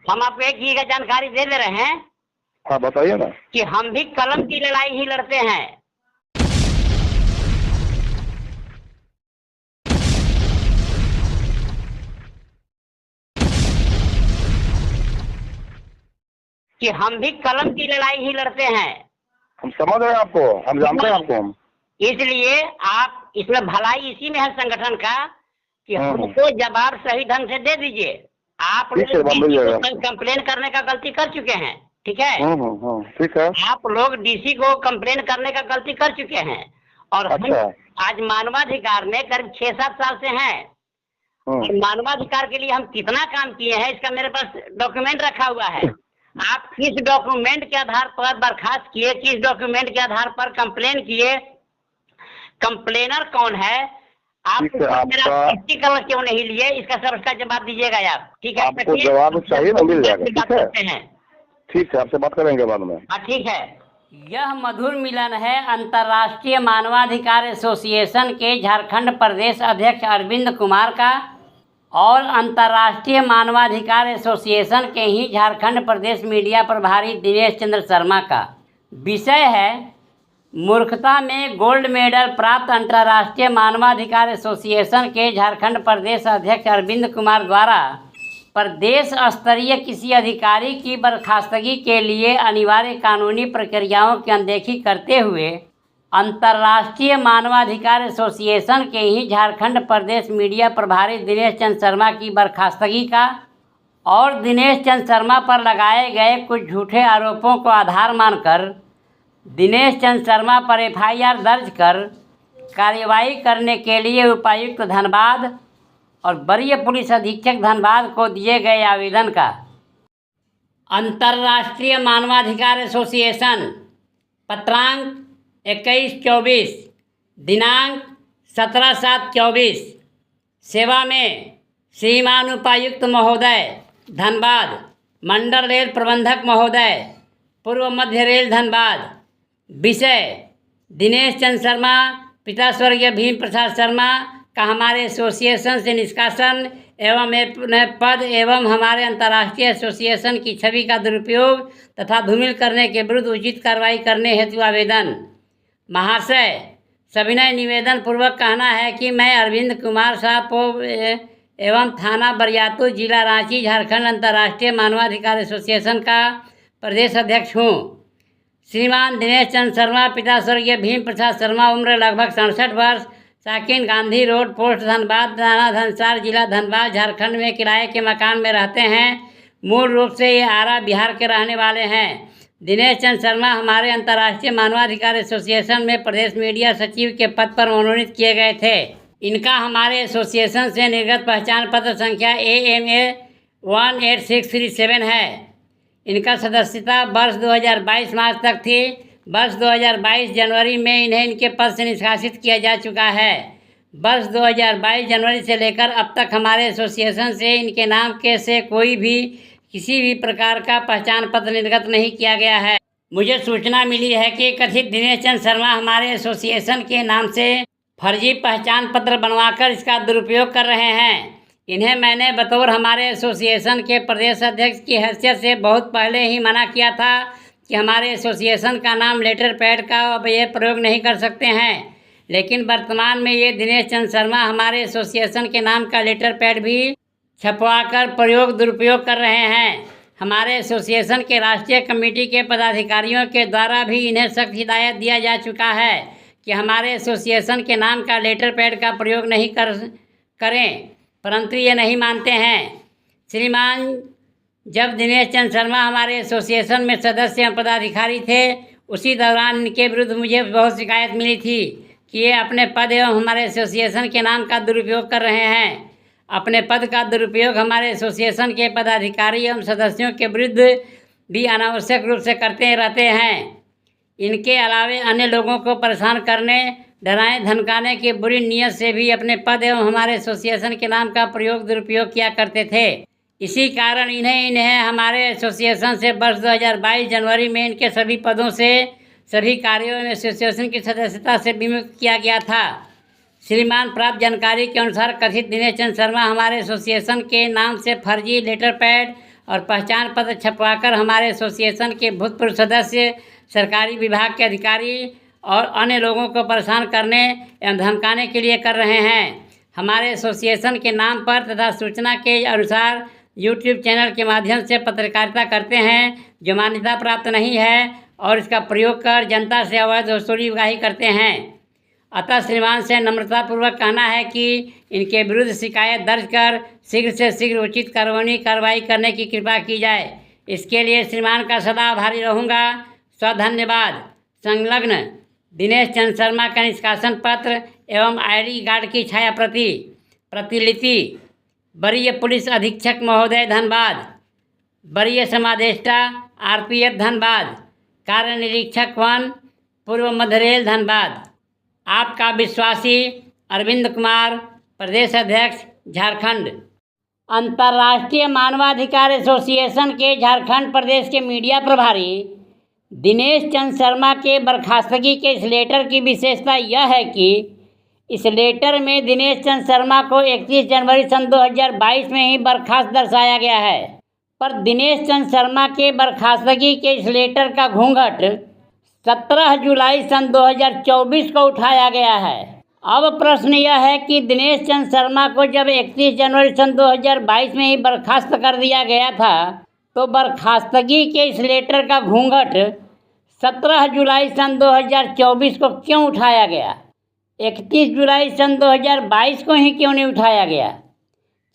हम आपको एक चीज का जानकारी दे रहे हैं हाँ बताइए ना। कि हम भी कलम की लड़ाई ही लड़ते हैं। कि हम भी कलम की लड़ाई ही लड़ते हैं। हम समझ रहे हैं आपको, हम जानते हैं आपको हम। इसलिए आप इसमें भलाई इसी में है संगठन का कि हम्म। हमको जवाब सही ढंग से दे दीजिए। आप ठीक है, लोग जवाब मिल डीसी जाएगा। को कंप्लेन करने का गलती कर चुके हैं, ठीक है। ठीक है। आप लोग डीसी को कंप्लेन करने का गलती कर चुके हैं और हम अच्छा। आज मानवाधिकार में करीब 6-7 साल से हैं। और मानवाधिकार के लिए हम कितना काम किए हैं इसका मेरे पास डॉक्यूमेंट रखा हुआ है। आप किस डॉक्यूमेंट के आधार पर बर्खास्त किए, किस डॉक्यूमेंट के आधार पर कंप्लेन किए, कंप्लेनर कौन है, आप ठीक है, मेरा आपका प्रैक्टिकल क्यों नहीं लिए, इसका सब इसका जवाब दीजिएगा आप, ठीक है। आपको जवाब चाहिए ना, मिल जाएगा। बात करते हैं, ठीक है, आपसे बात करेंगे बाद में। हाँ ठीक है। यह मधुर मिलन है अंतर्राष्ट्रीय मानवाधिकार एसोसिएशन के झारखंड प्रदेश अध्यक्ष अरविंद कुमार का और अंतर्राष्ट्रीय मानवाधिकार एसोसिएशन के ही झारखंड प्रदेश मीडिया प्रभारी दिनेश चंद्र शर्मा का। विषय है मूर्खता में गोल्ड मेडल प्राप्त अंतर्राष्ट्रीय मानवाधिकार एसोसिएशन के झारखंड प्रदेश अध्यक्ष अरविंद कुमार द्वारा प्रदेश स्तरीय किसी अधिकारी की बर्खास्तगी के लिए अनिवार्य कानूनी प्रक्रियाओं की अनदेखी करते हुए अंतर्राष्ट्रीय मानवाधिकार एसोसिएशन के ही झारखंड प्रदेश मीडिया प्रभारी दिनेश चंद्र शर्मा की बर्खास्तगी का और दिनेश चंद्र शर्मा पर लगाए गए कुछ झूठे आरोपों को आधार मानकर दिनेश चंद्र शर्मा पर एफआईआर दर्ज कर कार्रवाई करने के लिए उपायुक्त धनबाद और वरीय पुलिस अधीक्षक धनबाद को दिए गए आवेदन का। अंतर्राष्ट्रीय मानवाधिकार एसोसिएशन पत्रांक 21/24 दिनांक 17/7/24 सेवा में श्रीमान उपायुक्त महोदय धनबाद, मंडल रेल प्रबंधक महोदय, पूर्व मध्य रेल धनबाद। विषय दिनेश चंद्र शर्मा पिता स्वर्गीय भीम प्रसाद शर्मा का हमारे एसोसिएशन से निष्कासन एवं अपने पद एवं हमारे अंतर्राष्ट्रीय एसोसिएशन की छवि का दुरुपयोग तथा धूमिल करने के विरुद्ध उचित कार्रवाई करने हेतु आवेदन। महाशय, सविनय निवेदन पूर्वक कहना है कि मैं अरविंद कुमार साहब एवं थाना बरियातू, जिला रांची, झारखंड अंतर्राष्ट्रीय मानवाधिकार एसोसिएशन का प्रदेश अध्यक्ष हूँ। श्रीमान दिनेश चंद्र शर्मा पिता स्वर्गीय भीम प्रसाद शर्मा, उम्र लगभग 67 वर्ष, साकिन गांधी रोड, पोस्ट धनबाद, थाना धनसार, जिला धनबाद, झारखंड में किराए के मकान में रहते हैं। मूल रूप से ये आरा बिहार के रहने वाले हैं। दिनेश चंद्र शर्मा हमारे अंतर्राष्ट्रीय मानवाधिकार एसोसिएशन में प्रदेश मीडिया सचिव के पद पर मनोनीत किए गए थे। इनका हमारे एसोसिएशन से निर्गत पहचान पत्र संख्या AMA 18637 है। इनका सदस्यता वर्ष 2022 मार्च तक थी। वर्ष 2022 जनवरी में इन्हें इनके पद से निष्कासित किया जा चुका है। वर्ष 2022 जनवरी से लेकर अब तक हमारे एसोसिएशन से इनके नाम के से कोई भी किसी भी प्रकार का पहचान पत्र निर्गत नहीं किया गया है। मुझे सूचना मिली है कि कथित दिनेश चंद्र शर्मा हमारे एसोसिएशन के नाम से फर्जी पहचान पत्र बनवाकर इसका दुरुपयोग कर रहे हैं। इन्हें मैंने बतौर हमारे एसोसिएशन के प्रदेश अध्यक्ष की हैसियत से बहुत पहले ही मना किया था कि हमारे एसोसिएशन का नाम लेटर पैड का अब ये प्रयोग नहीं कर सकते हैं, लेकिन वर्तमान में ये दिनेश चंद्र शर्मा हमारे एसोसिएशन के नाम का लेटर पैड भी छपवाकर दुरुपयोग कर रहे हैं। हमारे एसोसिएशन के राष्ट्रीय कमेटी के पदाधिकारियों के द्वारा भी इन्हें सख्त हिदायत दिया जा चुका है कि हमारे एसोसिएशन के नाम का लेटर पैड का प्रयोग नहीं करें, परंतु ये नहीं मानते हैं। श्रीमान, जब दिनेश चंद्र शर्मा हमारे एसोसिएशन में सदस्य एवं पदाधिकारी थे, उसी दौरान इनके विरुद्ध मुझे बहुत शिकायत मिली थी कि ये अपने पद एवं हमारे एसोसिएशन के नाम का दुरुपयोग कर रहे हैं। अपने पद का दुरुपयोग हमारे एसोसिएशन के पदाधिकारी एवं सदस्यों के विरुद्ध भी अनावश्यक रूप से करते रहते हैं। इनके अलावे अन्य लोगों को परेशान करने, डराने धमकाने की बुरी नीयत से भी अपने पद एवं हमारे एसोसिएशन के नाम का दुरुपयोग किया करते थे। इसी कारण इन्हें हमारे एसोसिएशन से वर्ष 2022 जनवरी में इनके सभी पदों से, सभी कार्यों में एसोसिएशन की सदस्यता से विमुक्त किया गया था। श्रीमान, प्राप्त जानकारी के अनुसार कथित दिनेश चंद्र शर्मा हमारे एसोसिएशन के नाम से फर्जी लेटर पैड और पहचान पत्र छपवाकर हमारे एसोसिएशन के भूतपूर्व सदस्य, सरकारी विभाग के अधिकारी और अन्य लोगों को परेशान करने एवं धमकाने के लिए कर रहे हैं। हमारे एसोसिएशन के नाम पर तथा सूचना के अनुसार यूट्यूब चैनल के माध्यम से पत्रकारिता करते हैं जो मान्यता प्राप्त नहीं है और इसका प्रयोग कर जनता से अवैध वसूली उगाही करते हैं। अतः श्रीमान से नम्रतापूर्वक कहना है कि इनके विरुद्ध शिकायत दर्ज कर शीघ्र से शीघ्र उचित कानूनी कार्रवाई करने की कृपा की जाए। इसके लिए श्रीमान का सदा आभारी रहूँगा। धन्यवाद। संलग्न दिनेश चंद्र शर्मा का निष्कासन पत्र एवं ID कार्ड की छाया प्रतिलिपि वरीय पुलिस अधीक्षक महोदय धनबाद, वरीय समादेष्टा RPF धनबाद, कार्य निरीक्षक 1 पूर्व मध्य रेल धनबाद। आपका विश्वासी अरविंद कुमार, प्रदेश अध्यक्ष झारखंड। अंतर्राष्ट्रीय मानवाधिकार एसोसिएशन के झारखंड प्रदेश के मीडिया प्रभारी दिनेश चंद्र शर्मा के बर्खास्तगी के इस लेटर की विशेषता यह है कि इस लेटर में दिनेश चंद्र शर्मा को 31 जनवरी सन 2022 में ही बर्खास्त दर्शाया गया है, पर दिनेश चंद्र शर्मा के बर्खास्तगी के इस लेटर का घूंघट 17 जुलाई सन 2024 को उठाया गया है। अब प्रश्न यह है कि दिनेश चंद्र शर्मा को जब 31 जनवरी सन 2022 में ही बर्खास्त कर दिया गया था तो बर्खास्तगी के इस लेटर का घूंघट 17 जुलाई सन 2024 को क्यों उठाया गया? 31 जुलाई सन 2022 को ही क्यों नहीं उठाया गया?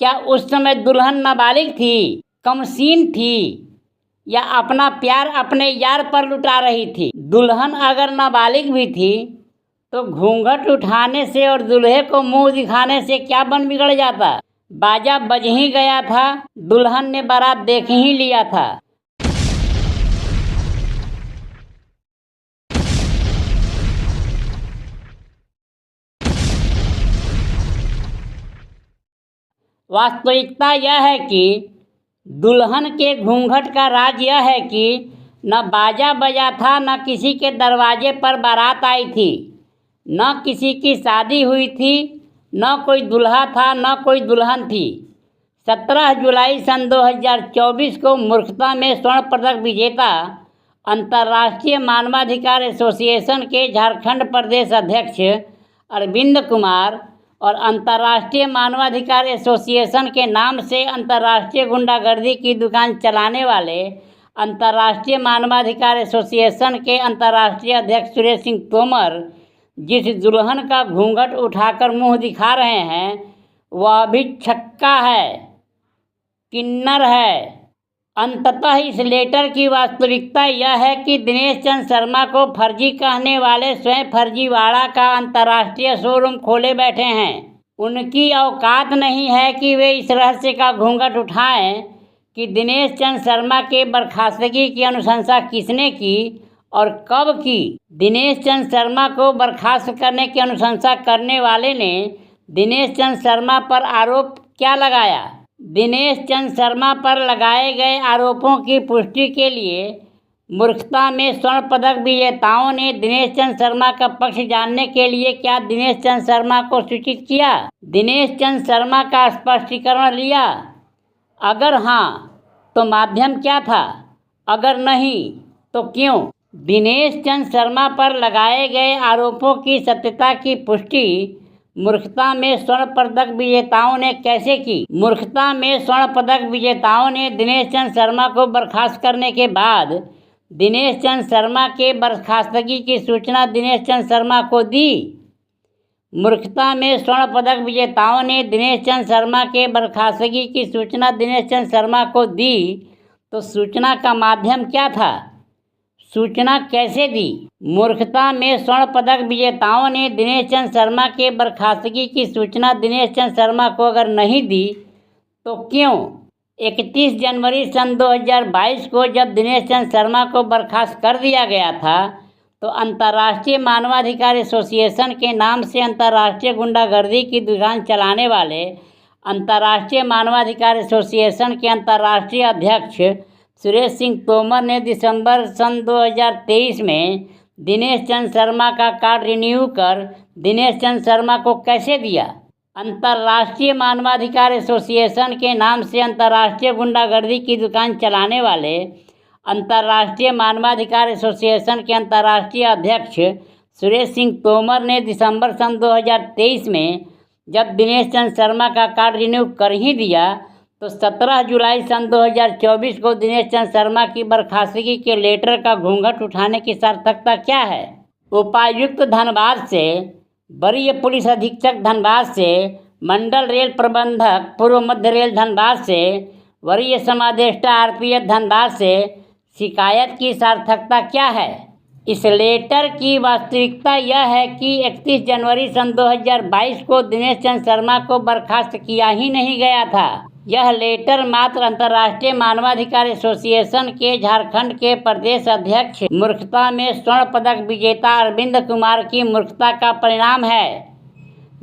क्या उस समय दुल्हन नाबालिग थी, कमसीन थी या अपना प्यार अपने यार पर लुटा रही थी? दुल्हन अगर नाबालिग भी थी तो घूंघट उठाने से और दूल्हे को मुंह दिखाने से क्या बन बिगड़ जाता? बाजा बज ही गया था, दुल्हन ने बारात देख ही लिया था। वास्तविकता यह है कि दुल्हन के घूंघट का राज यह है कि न बाजा बजा था, न किसी के दरवाजे पर बारात आई थी, न किसी की शादी हुई थी, न कोई दूल्हा था, न कोई दुल्हन थी। 17 जुलाई सन 2024 को मूर्खता में स्वर्ण पदक विजेता अंतर्राष्ट्रीय मानवाधिकार एसोसिएशन के झारखंड प्रदेश अध्यक्ष अरविंद कुमार और अंतर्राष्ट्रीय मानवाधिकार एसोसिएशन के नाम से अंतर्राष्ट्रीय गुंडागर्दी की दुकान चलाने वाले अंतर्राष्ट्रीय मानवाधिकार एसोसिएशन के अंतर्राष्ट्रीय अध्यक्ष सुरेश सिंह तोमर जिस दुल्हन का घूंघट उठाकर मुंह दिखा रहे हैं वह भी छक्का है, किन्नर है। अंततः इस लेटर की वास्तविकता यह है कि दिनेश चंद्र शर्मा को फर्जी कहने वाले स्वयं फर्जीवाड़ा का अंतर्राष्ट्रीय शोरूम खोले बैठे हैं। उनकी औकात नहीं है कि वे इस रहस्य का घूंघट उठाएं कि दिनेश चंद्र शर्मा के बर्खास्तगी की अनुशंसा किसने की और कब की। दिनेश चंद्र शर्मा को बर्खास्त करने की अनुशंसा करने वाले ने दिनेश चंद्र शर्मा पर आरोप क्या लगाया? दिनेश चंद्र शर्मा पर लगाए गए आरोपों की पुष्टि के लिए मूर्खता में स्वर्ण पदक विजेताओं ने दिनेश चंद्र शर्मा का पक्ष जानने के लिए क्या दिनेश चंद्र शर्मा को सूचित किया? दिनेश चंद्र शर्मा का स्पष्टीकरण लिया? अगर हाँ तो माध्यम क्या था? अगर नहीं तो क्यों? दिनेश चंद्र शर्मा पर लगाए गए आरोपों की सत्यता की पुष्टि मूर्खता में स्वर्ण पदक विजेताओं ने कैसे की? मूर्खता में स्वर्ण पदक विजेताओं ने दिनेश चंद्र शर्मा को बर्खास्त करने के बाद दिनेश चंद्र शर्मा के बर्खास्तगी की सूचना दिनेश चंद्र शर्मा को दी। मूर्खता में स्वर्ण पदक विजेताओं ने दिनेश चंद्र शर्मा के बर्खास्तगी की सूचना दिनेश चंद्र शर्मा को दी तो सूचना का माध्यम क्या था? सूचना कैसे दी? मूर्खता में स्वर्ण पदक विजेताओं ने दिनेश चंद्र शर्मा के बर्खास्तगी की सूचना दिनेश चंद्र शर्मा को अगर नहीं दी तो क्यों? 31 जनवरी सन 2022 को जब दिनेश चंद्र शर्मा को बर्खास्त कर दिया गया था तो अंतर्राष्ट्रीय मानवाधिकार एसोसिएशन के नाम से अंतर्राष्ट्रीय गुंडागर्दी की दुकान चलाने वाले अंतर्राष्ट्रीय मानवाधिकार एसोसिएशन के अंतर्राष्ट्रीय अध्यक्ष सुरेश सिंह तोमर ने दिसंबर सन 2023 में दिनेश चंद्र शर्मा का कार्ड रिन्यू कर दिनेश चंद्र शर्मा को कैसे दिया? अंतर्राष्ट्रीय मानवाधिकार एसोसिएशन के नाम से अंतर्राष्ट्रीय गुंडागर्दी की दुकान चलाने वाले अंतर्राष्ट्रीय मानवाधिकार एसोसिएशन के अंतर्राष्ट्रीय अध्यक्ष सुरेश सिंह तोमर ने दिसंबर सन 2023 में जब दिनेश चंद्र शर्मा का कार्ड रिन्यू कर ही दिया तो 17 जुलाई सन 2024 को दिनेश चंद्र शर्मा की बर्खास्तगी के लेटर का घूंघट उठाने की सार्थकता क्या है? उपायुक्त धनबाद से, वरीय पुलिस अधीक्षक धनबाद से, मंडल रेल प्रबंधक पूर्व मध्य रेल धनबाद से, वरीय समादेष्टा आरपीएफ धनबाद से शिकायत की सार्थकता क्या है? इस लेटर की वास्तविकता यह है कि 31 जनवरी सन 2022 को दिनेश चंद्र शर्मा को बर्खास्त किया ही नहीं गया था। यह लेटर मात्र अंतर्राष्ट्रीय मानवाधिकार एसोसिएशन के झारखंड के प्रदेश अध्यक्ष मूर्खता में स्वर्ण पदक विजेता अरविंद कुमार की मूर्खता का परिणाम है,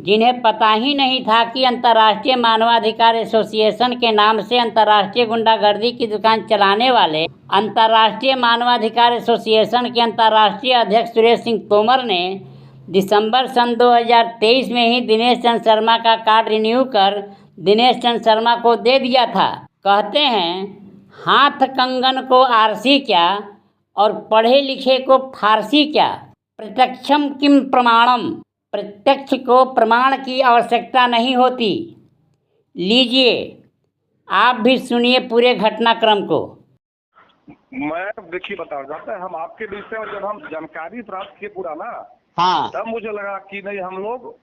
जिन्हें पता ही नहीं था कि अंतर्राष्ट्रीय मानवाधिकार एसोसिएशन के नाम से अंतर्राष्ट्रीय गुंडागर्दी की दुकान चलाने वाले अंतर्राष्ट्रीय मानवाधिकार एसोसिएशन के अंतर्राष्ट्रीय अध्यक्ष सुरेश सिंह तोमर ने दिसंबर सन 2023 में ही दिनेश चंद्र शर्मा का कार्ड रिन्यू कर दिनेश चंद्र शर्मा को दे दिया था। कहते हैं हाथ कंगन को आरसी क्या और पढ़े लिखे को फारसी क्या, प्रत्यक्षम किम प्रमाणम, प्रत्यक्ष को प्रमाण की आवश्यकता नहीं होती। लीजिए आप भी सुनिए पूरे घटनाक्रम को। मैं देखिए बता जाता है, हम आपके विषय में जब हम जानकारी प्राप्त किए पूरा ना, हाँ, तब मुझे लगा कि नहीं हम लोग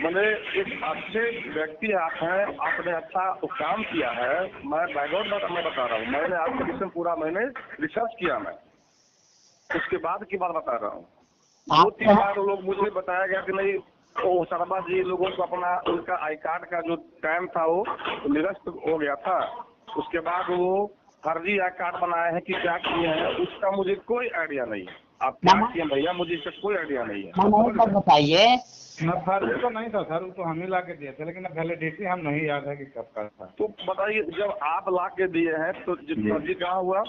मैंने एक अच्छे व्यक्ति आप हैं, आपने अच्छा काम किया है। मैं बैकग्राउंड मैं बता रहा हूँ, मैंने आपके विषय में पूरा मैंने रिसर्च किया, मैं उसके बाद की बात बता रहा हूँ। 2-3 बार लोग मुझे बताया गया कि नहीं वो शर्मा जी लोगों को अपना उनका आई कार्ड का जो टाइम था वो निरस्त हो गया था। उसके बाद वो फर्जी आई कार्ड बनाए हैं कि क्या किए हैं, उसका मुझे कोई आइडिया नहीं है। आप क्या किए भैया, मुझे इसका कोई आइडिया नहीं है। बताइए। फर्जी तो नहीं था सर, वो तो हम ही ला के दिए थे, लेकिन वैलिडिटी हम नहीं याद है कि कब का था। तो बताइए, जब आप ला के दिए हैं तो फर्जी कहाँ हुआ?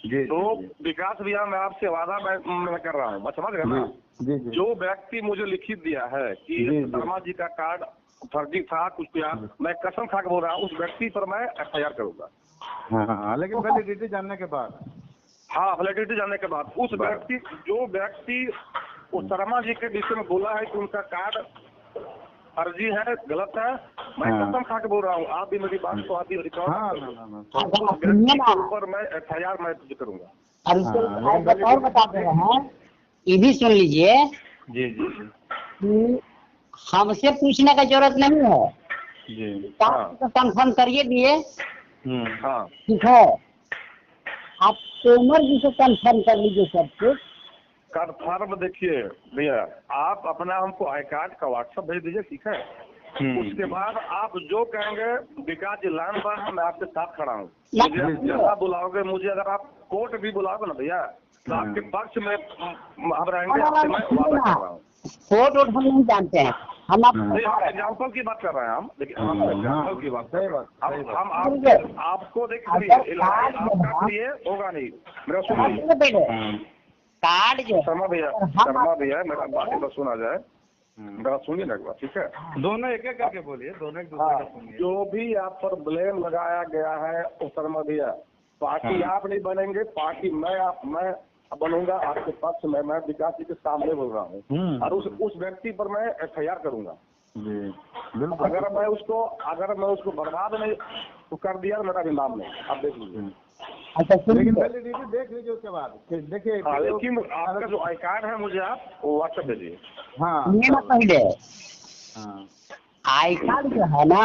जी, तो विकास भैया मैं आपसे वादा मैं कर रहा हूँ, मैं समझ गया ना। जी, जी, जो व्यक्ति मुझे लिखित दिया है कि शर्मा जी का कार्ड फर्जी था कुछ किया, मैं कसम खा के बोल रहा हूँ उस व्यक्ति पर मैं FIR करूंगा। हाँ, लेकिन वैलिडिटी जानने के बाद। हाँ, वैलिडिटी जानने के बाद उस व्यक्ति जो व्यक्ति उस शर्मा जी के विषय में बोला है कि उनका कार्ड फर्जी है, गलत है, मैं कसम खा के बोल रहा हूँ, आप भी मेरी बात को आप भी रिकॉर्ड ऊपर मैं FIR मैं करूंगा। और बताते हैं, ये भी सुन लीजिए। जी, जी, कि हमसे पूछने का जरूरत नहीं है, जी, कंफर्म करिए दिए। हाँ ठीक है, आप तोमर जी से कंफर्म कर लीजिए सब कुछ। कंफर्म देखिए भैया, आप अपना हमको आई कार्ड का व्हाट्सएप भेज दीजिए, ठीक है। उसके बाद आप जो कहेंगे विकास जी लाइन पर मैं आपके साथ खड़ा हूँ। मुझे जहाँ बुलाओगे, मुझे अगर आप कोर्ट भी बुलाओगे ना भैया तो आपके पक्ष में हम रहेंगे, आपसे मैं वादा कर रहा हूँ। कोर्ट वोट हम नहीं जानते हैं, हम एग्जाम्पल की बात कर रहे हैं हम, देखिए एग्जाम्पल की बात, हम आपको देखिए होगा नहीं, मेरा सुनिए कार्ड जो शर्मा भैया मेरा बात एक बार सुना जाए, मेरा सुनिए ना एक बार, ठीक है। दोनों एक एक करके बोलिए, दोनों एक दूसरे का सुनिए। जो भी आप पर ब्लेम लगाया गया है शर्मा भैया, पार्टी आप नहीं बनेंगे, पार्टी मैं बनूंगा आपके पक्ष में, मैं विकास जी के सामने बोल रहा हूँ और उस व्यक्ति पर मैं FIR करूंगा। अगर मैं उसको बर्बाद नहीं तो कर दिया मेरा भी नाम नहीं, आप देख लीजिए। अच्छा, लेकिन वैलिडिटी देख लीजिए उसके बाद देखिए। लेकिन आपका जो आई कार्ड है मुझे आप वो व्हाट्सएप भेजिए। हाँ, पहले आई कार्ड जो है ना,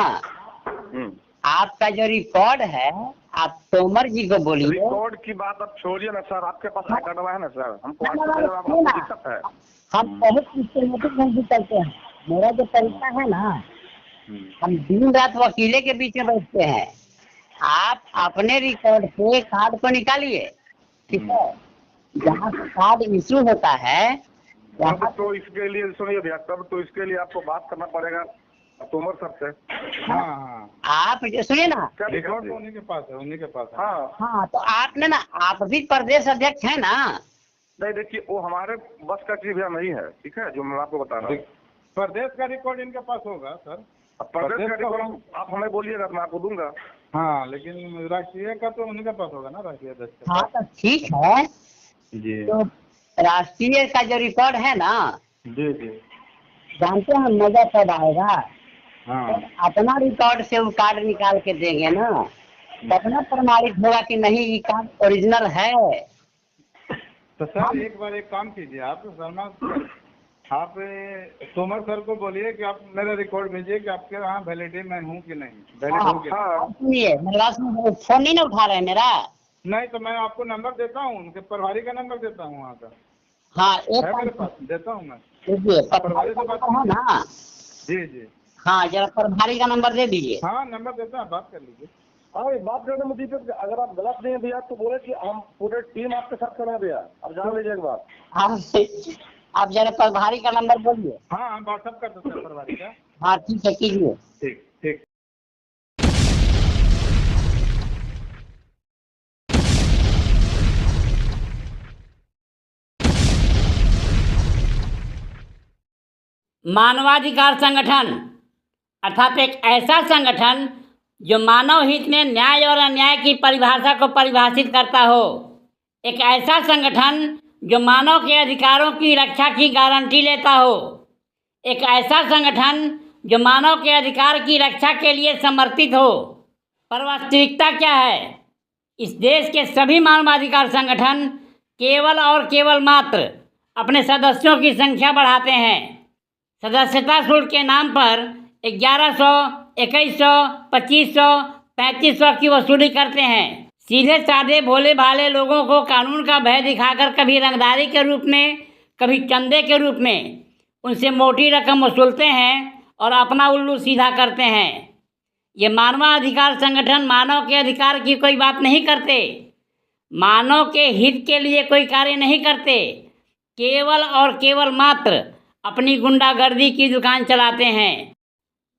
आपका जो रिकॉर्ड है आप तोमर जी को बोलिए। रिकॉर्ड की बात अब छोड़िए ना सर, आपके पास आई कार्ड है ना सर, हमको दिक्कत है। हम बहुत सिस्टमेटिक नहीं करते हैं, मेरा जो तरीका है ना, हम दिन रात वकीले के बीच में बैठते हैं। आप अपने रिकॉर्ड से कार्ड को निकालिए, ठीक है। जहाँ से कार्ड इशू होता है तो इसके लिए सुनिए भैया, तब तो इसके लिए आपको बात करना पड़ेगा तोमर सर से। हाँ, आप सुनिए ना, रिकॉर्ड तो उन्हीं के पास है, हाँ, तो आपने ना, आप भी प्रदेश अध्यक्ष है ना। नहीं देखिए, वो हमारे बस का चीज भैया नहीं है, ठीक है, जो मैं आपको बता रहा हूँ। प्रदेश का रिकॉर्ड इनके पास होगा सर। अब प्रदेश का रिकॉर्ड आप हमें बोलिएगा तो मैं आपको दूंगा। हाँ, लेकिन राष्ट्रीय का तो उन्हीं के पास होगा ना, राष्ट्रीय अध्यक्ष के हाँ पास। तो ठीक है, जी तो राष्ट्रीय का जो रिकॉर्ड है ना, जी जी। जानते हैं मजा कब आएगा? हाँ अपना रिकॉर्ड से वो कार्ड निकाल के देंगे ना, तो अपना प्रमाणित होगा कि नहीं ये कार्ड ओरिजिनल है। तो सर एक बार एक काम कीजिए, आप शर्मा आप तोमर सर को बोलिए कि आप मेरा रिकॉर्ड भेजिए कि आपके यहाँ वैलिडिटी में हूँ कि नहीं, वैलिड हूँ कि नहीं। हाँ सुनिए, मेरे पास में फोन नहीं ना उठा रहे हैं मेरा। नहीं तो मैं आपको नंबर देता हूँ, उनके प्रभारी का नंबर देता हूँ वहाँ का, हाँ एक है मेरे काम पास, देता हूँ मैं। कीजिए, प्रभारी से बात है ना। जी जी। हाँ जरा प्रभारी का नंबर दे दीजिए। हाँ नंबर देता है, बात कर लीजिए। हाँ, ये बात करने में दीपक, अगर आप गलत नहीं भैया तो बोले कि हम पूरे टीम आपके साथ खड़े हैं भैया, अब जान लीजिए एक बात। आप जरा प्रभारी का नंबर बोलिए। हाँ हम व्हाट्सअप कर देते हैं प्रभारी का। हाँ ठीक है, कीजिए। ठीक ठीक। मानवाधिकार संगठन अर्थात एक ऐसा संगठन जो मानव हित में न्याय और अन्याय की परिभाषा को परिभाषित करता हो, एक ऐसा संगठन जो मानव के अधिकारों की रक्षा की गारंटी लेता हो, एक ऐसा संगठन जो मानव के अधिकार की रक्षा के लिए समर्पित हो। पर वास्तविकता क्या है? इस देश के सभी मानवाधिकार संगठन केवल और केवल मात्र अपने सदस्यों की संख्या बढ़ाते हैं। सदस्यता शुल्क के नाम पर 1100, 2100, 2500, 3500 की वसूली करते हैं। सीधे साधे भोले भाले लोगों को कानून का भय दिखाकर कभी रंगदारी के रूप में, कभी चंदे के रूप में उनसे मोटी रकम वसूलते हैं और अपना उल्लू सीधा करते हैं। ये मानवाधिकार संगठन मानव के अधिकार की कोई बात नहीं करते, मानव के हित के लिए कोई कार्य नहीं करते, केवल और केवल मात्र अपनी गुंडागर्दी की दुकान चलाते हैं।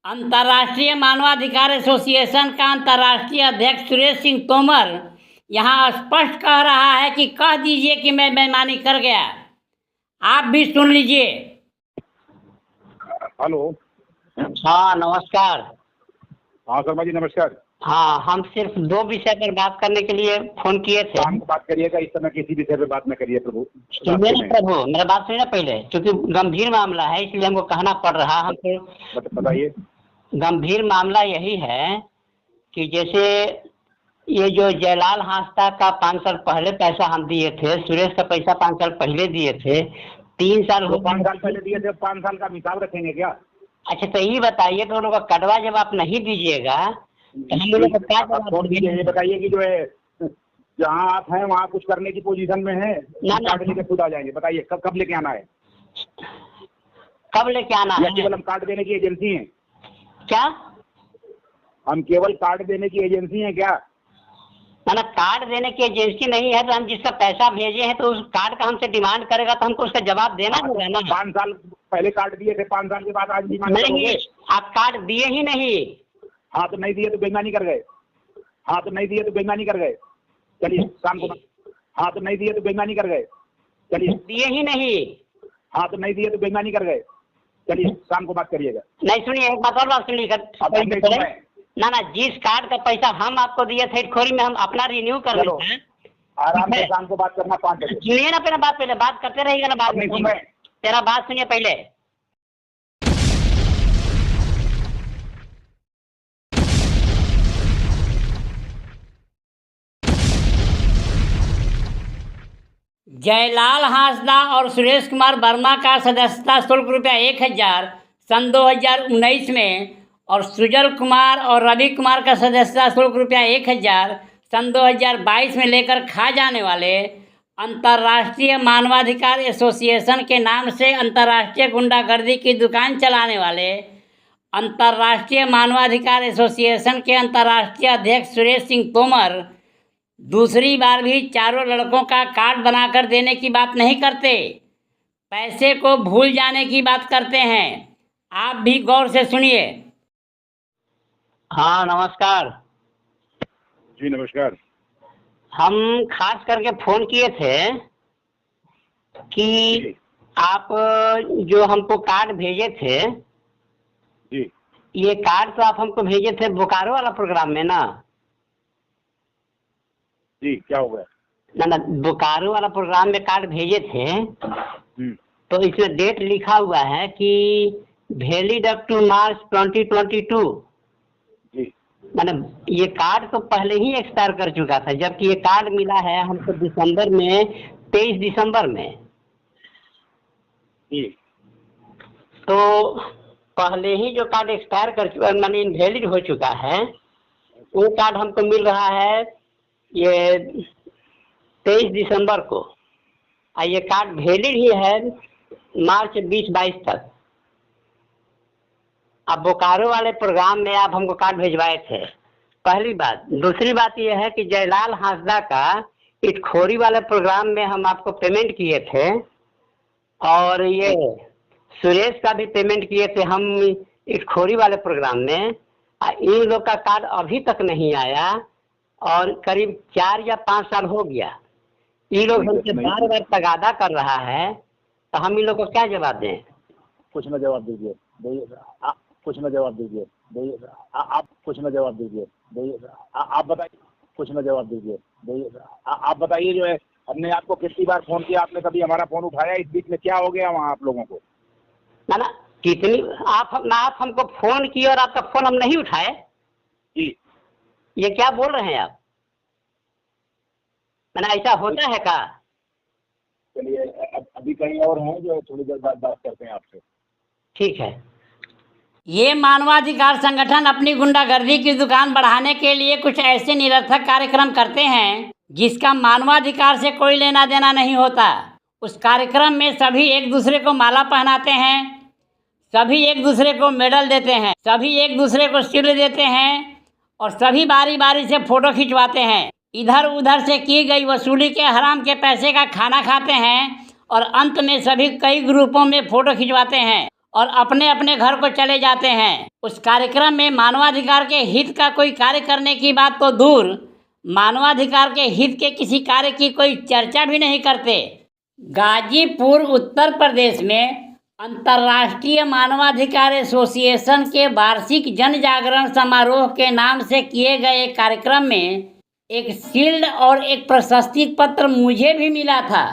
अंतर्राष्ट्रीय मानवाधिकार एसोसिएशन का अंतर्राष्ट्रीय अध्यक्ष सुरेश सिंह तोमर यहाँ स्पष्ट कह रहा है कि कह दीजिए कि मैं बेईमानी कर गया। आप भी सुन लीजिए। हेलो। हाँ नमस्कार। हाँ शर्मा जी नमस्कार। हाँ, हम सिर्फ 2 विषय पर बात करने के लिए फोन किए थे। शाम को बात करिएगा, इस समय किसी विषय पे बात न करिए प्रभु। सुनिए ना प्रभु, मेरा बात सुनिए ना पहले, क्योंकि गंभीर मामला है इसलिए हमको कहना पड़ रहा है। हमको बताइए। गंभीर मामला यही है कि जैसे ये जो जयलाल हांसदा का 5 साल पहले पैसा हम दिए थे, सुरेश का पैसा 5 साल पहले दिए थे, 3 साल हो 5 साल पहले दिए थे, 5 साल का हिसाब रखेंगे क्या? अच्छा तो ये बताइए तो लोग का कटवा जब आप नहीं दीजिएगा तो हम लोग क्या जवाब देंगे? ये बताइए कि जो है जहाँ आप हैं वहाँ कुछ करने की पोजीशन में है ना कार्ड लेके खुद आ जाएंगे। बताइए कब लेके आना है? कब लेके आना है? केवल हम कार्ड देने की एजेंसी हैं क्या? हम केवल कार्ड देने की एजेंसी हैं क्या? ना कार्ड देने की एजेंसी नहीं है, तो हम जिसका पैसा भेजे हैं तो उस कार्ड का हमसे डिमांड करेगा तो हमको उसका जवाब देना होगा ना। 5 साल पहले कार्ड दिए थे, 5 साल के बाद आज डिमांड नहीं, करोगे? आप कार्ड दिए ही नहीं। हाँ तो नहीं दिए तो बेईमानी कर गए। हाँ तो नहीं दिए तो बेईमानी कर गए। चलिए शाम को। हाँ तो नहीं दिए तो बेईमानी कर गए। चलिए। दिए ही नहीं। हाँ तो नहीं दिए तो बेईमानी कर गए। चलिए शाम को बात करिएगा। नहीं सुनिए, एक बात और बात सुन लीजिए ना, जिस कार्ड का पैसा हम आपको दिए थे खोरी में हम अपना रिन्यू कर लेते हैं। आराम से शाम को बात करना 5 बजे। सुनिए ना, पहले बात करते रहिएगा ना, बात में तेरा बात सुनिए पहले। जयलाल हांसदा और सुरेश कुमार वर्मा का सदस्यता शुल्क ₹1000 सन 2019 में और सुजल कुमार और रवि कुमार का सदस्यता शुल्क ₹1000 सन 2022 में लेकर खा जाने वाले अंतर्राष्ट्रीय मानवाधिकार एसोसिएशन के नाम से अंतर्राष्ट्रीय गुंडागर्दी की दुकान चलाने वाले अंतर्राष्ट्रीय मानवाधिकार एसोसिएशन के अंतर्राष्ट्रीय अध्यक्ष सुरेश सिंह तोमर दूसरी बार भी चारों लड़कों का कार्ड बनाकर देने की बात नहीं करते, पैसे को भूल जाने की बात करते हैं। आप भी गौर से सुनिए। हाँ नमस्कार जी नमस्कार। हम खास करके फोन किए थे कि आप जो हमको कार्ड भेजे थे, जी ये कार्ड तो आप हमको भेजे थे बोकारो वाला प्रोग्राम में ना? जी, क्या हो गया? ना, बोकारो वाला प्रोग्राम में कार्ड भेजे थे, तो इसमें डेट लिखा हुआ है कि वैलिड अप टू मार्च 2022। जी मैंने ये कार्ड तो पहले ही एक्सपायर कर चुका था, जबकि ये कार्ड मिला है हमको दिसंबर में, 23 दिसंबर में। जी तो पहले ही जो कार्ड एक्सपायर कर चुका, माने इनवैलिड हो चुका है, वो कार्ड हमको मिल रहा है ये 23 दिसंबर को, और ये कार्ड वैलिड ही है मार्च 2022 तक। अब बोकारो वाले प्रोग्राम में आप हमको कार्ड भिजवाए थे, पहली बात। दूसरी बात यह है कि जयलाल हांसदा का इटखोरी वाले प्रोग्राम में हम आपको पेमेंट किए थे, और ये सुरेश का भी पेमेंट किए थे हम इटखोरी वाले प्रोग्राम में। इन लोग का कार्ड अभी तक नहीं आया, और करीब 4 या 5 साल हो गया। ये लोग हमसे बार बार तगादा कर रहा है, तो हम इन लोग को क्या जवाब दें? कुछ ना जवाब दीजिए, आप कुछ ना जवाब दीजिए, आप कुछ ना जवाब दीजिए, आप बताइए, कुछ ना जवाब दीजिए, आप बताइए। जो है, हमने आपको कितनी बार फोन किया, आपने कभी हमारा फोन उठाया? इस बीच में क्या हो गया वहाँ आप लोगों को? ना कितनी आप हमको फोन किए और आपका फोन हम नहीं उठाए? जी ये क्या बोल रहे हैं आप? मैंने ऐसा होता है का? चलिए, अभी कहीं और हैं जो थोड़ी देर बाद बात करते हैं आपसे। ठीक है। ये मानवाधिकार संगठन अपनी गुंडागर्दी की दुकान बढ़ाने के लिए कुछ ऐसे निरर्थक कार्यक्रम करते हैं जिसका मानवाधिकार से कोई लेना देना नहीं होता। उस कार्यक्रम में सभी एक दूसरे को माला पहनाते हैं, सभी एक दूसरे को मेडल देते हैं, सभी एक दूसरे को शील्ड देते हैं, और सभी बारी बारी से फोटो खिंचवाते हैं। इधर उधर से की गई वसूली के हराम के पैसे का खाना खाते हैं, और अंत में सभी कई ग्रुपों में फोटो खिंचवाते हैं और अपने अपने घर को चले जाते हैं। उस कार्यक्रम में मानवाधिकार के हित का कोई कार्य करने की बात तो दूर, मानवाधिकार के हित के किसी कार्य की कोई चर्चा भी नहीं करते। गाजीपुर उत्तर प्रदेश में अंतर्राष्ट्रीय मानवाधिकार एसोसिएशन के वार्षिक जन जागरण समारोह के नाम से किए गए कार्यक्रम में एक शील्ड और एक प्रशस्ति पत्र मुझे भी मिला था,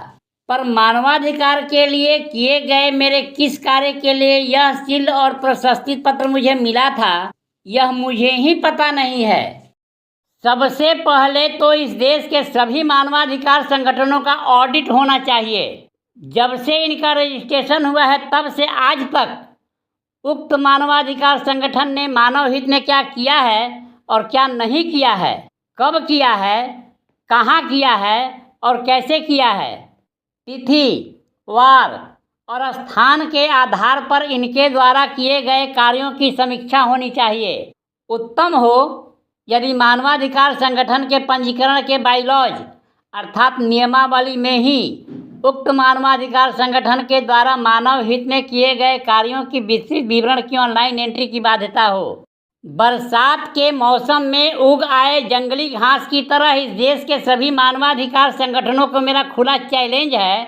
पर मानवाधिकार के लिए किए गए मेरे किस कार्य के लिए यह शील्ड और प्रशस्ति पत्र मुझे मिला था, यह मुझे ही पता नहीं है। सबसे पहले तो इस देश के सभी मानवाधिकार संगठनों का ऑडिट होना चाहिए। जब से इनका रजिस्ट्रेशन हुआ है तब से आज तक उक्त मानवाधिकार संगठन ने मानव हित में क्या किया है और क्या नहीं किया है, कब किया है, कहाँ किया है और कैसे किया है, तिथि, वार और स्थान के आधार पर इनके द्वारा किए गए कार्यों की समीक्षा होनी चाहिए। उत्तम हो यदि मानवाधिकार संगठन के पंजीकरण के बाइलॉज अर्थात नियमावली में ही उक्त मानवाधिकार संगठन के द्वारा मानव हित में किए गए कार्यों की विस्तृत विवरण की ऑनलाइन एंट्री की बाध्यता हो। बरसात के मौसम में उग आए जंगली घास की तरह इस देश के सभी मानवाधिकार संगठनों को मेरा खुला चैलेंज है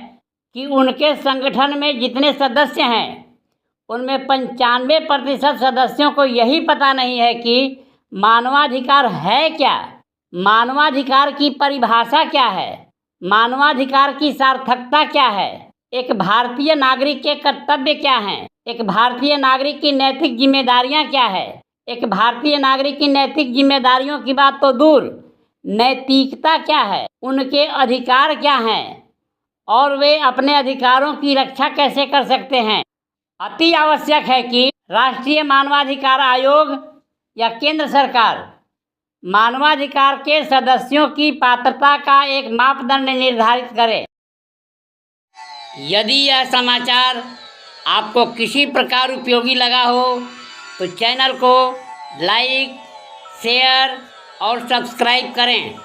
कि उनके संगठन में जितने सदस्य हैं उनमें 95% सदस्यों को यही पता नहीं है कि मानवाधिकार है क्या, मानवाधिकार की परिभाषा क्या है, मानवाधिकार की सार्थकता क्या है, एक भारतीय नागरिक के कर्तव्य क्या हैं, एक भारतीय नागरिक की नैतिक जिम्मेदारियां क्या है। एक भारतीय नागरिक की नैतिक जिम्मेदारियों की बात तो दूर, नैतिकता क्या है, उनके अधिकार क्या हैं और वे अपने अधिकारों की रक्षा कैसे कर सकते हैं। अति आवश्यक है कि राष्ट्रीय मानवाधिकार आयोग या केंद्र सरकार मानवाधिकार के सदस्यों की पात्रता का एक मापदंड निर्धारित करे। यदि यह समाचार आपको किसी प्रकार उपयोगी लगा हो तो चैनल को लाइक, शेयर और सब्सक्राइब करें।